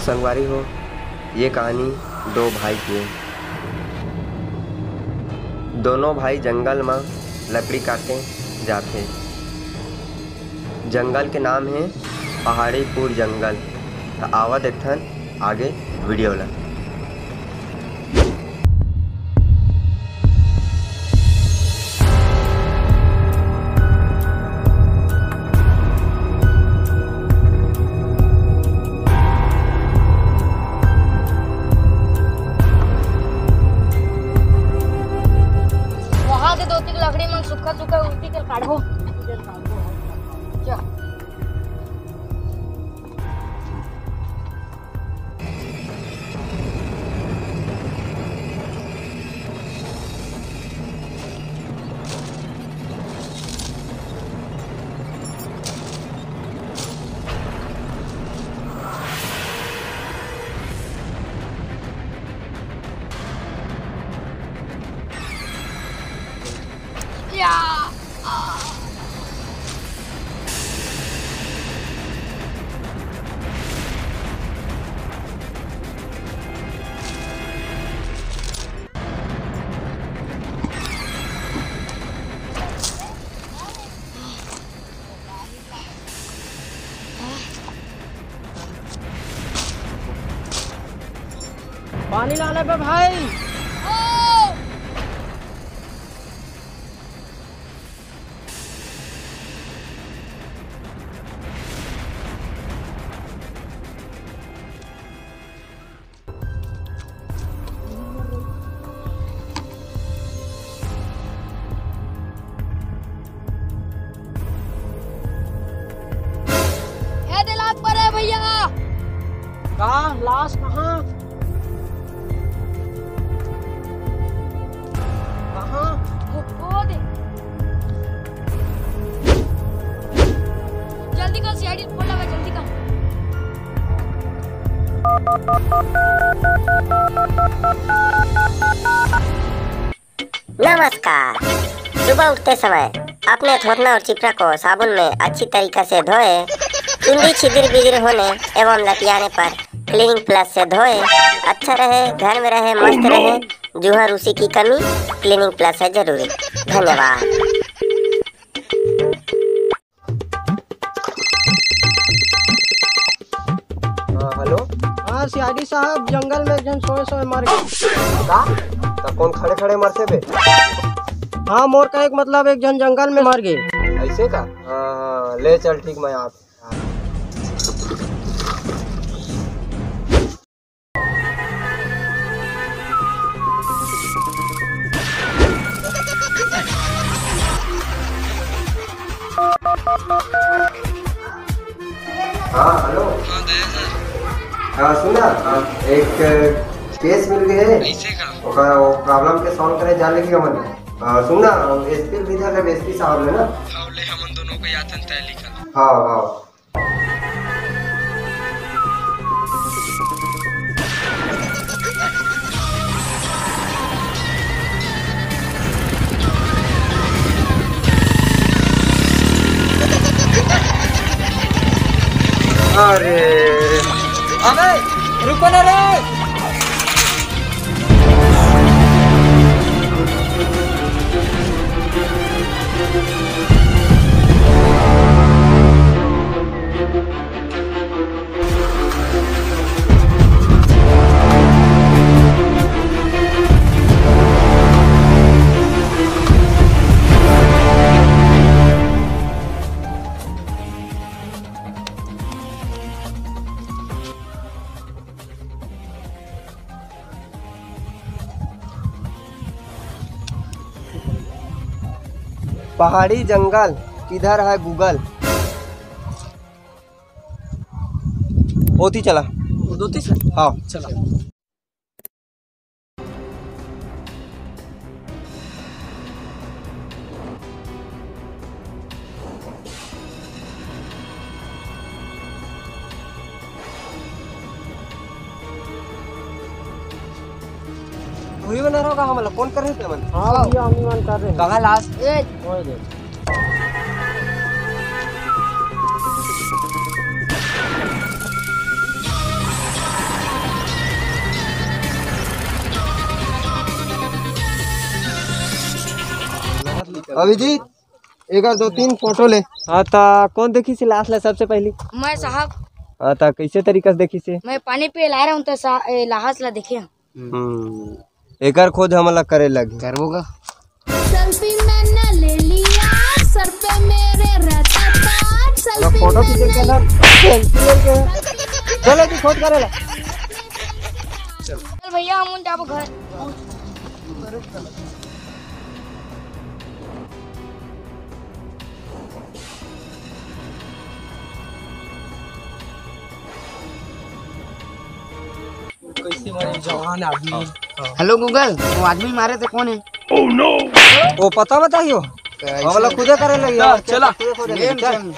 संगवारी हो, ये कहानी दो भाई की है। दोनों भाई जंगल में लकड़ी काटे जाते। जंगल के नाम है पहाड़ीपुर जंगल। तो आवत एथन आगे वीडियो ला। दो तीन लकड़ी मन सूखा सूखा उल्टी कर काढ़ो। पानी लाने पे भाई। दिलाग पर है भैया। कहाँ लाश कहाँ? वो दे। जल्दी कर सीआईडी रिपोर्ट लगा, जल्दी कर। नमस्कार। सुबह उठते समय अपने थोथना और चिपरा को साबुन में अच्छी तरीके से धोए। चुंडी छिदिर बिदिर होने एवं लतियाने पर क्लीनिंग प्लस से धोए। अच्छा रहे, घर में रहे, मस्त रहे। जूहा रूसी की कमी, क्लीनिंग प्लस है जरूरी। धन्यवाद। हेलो। हाँ सीआईडी साहब, जंगल में एक जन सोए मर गए। तो कौन खड़े खड़े मरते बे? हाँ, मोर का एक मतलब एक जन जंगल में मर गए। ऐसे का? हाँ, ले चल, ठीक। मैं आप हाँ हेलो। हाँ सुना, एक केस मिल गए है। वो प्रॉब्लम के सॉल्व करे जाने की हमन। सुनना, एसपी विधा का एसपी साहब ने ना। हाँ ले हमन दोनों को यातन तय लिखल। हाँ हाँ। अरे अबे रुको ना रे। पहाड़ी जंगल किधर है गूगल? होती चला। हाँ चला। वही बना रहा होगा। हम फोन कर रहे थे मन। हाँ भैया, हम मन कर रहे हैं। कहाँ लाश? ओए दे। अभिजीत एक और 2-3 फोटो ले। हाँ ता कौन देखी से लास्ट ला सबसे पहली? मैं साहब हाँ ता कैसे तरीका से देखी से? मैं पानी पे ला रहा हूँ तो लाहस ला देखे एक और खोज हमला करे लगे करबोगा। सेल्फी मैंने ले लिया, सर पे मेरे रहता था, सेल्फी फोटो खींचे के ना चलो तू खोज करेला। चल भैया हम जाबो घर। हेलो गूगल, वो आदमी मारे थे कौन है? वो पता बताइयो हमला खुदे करे लगी। चला चल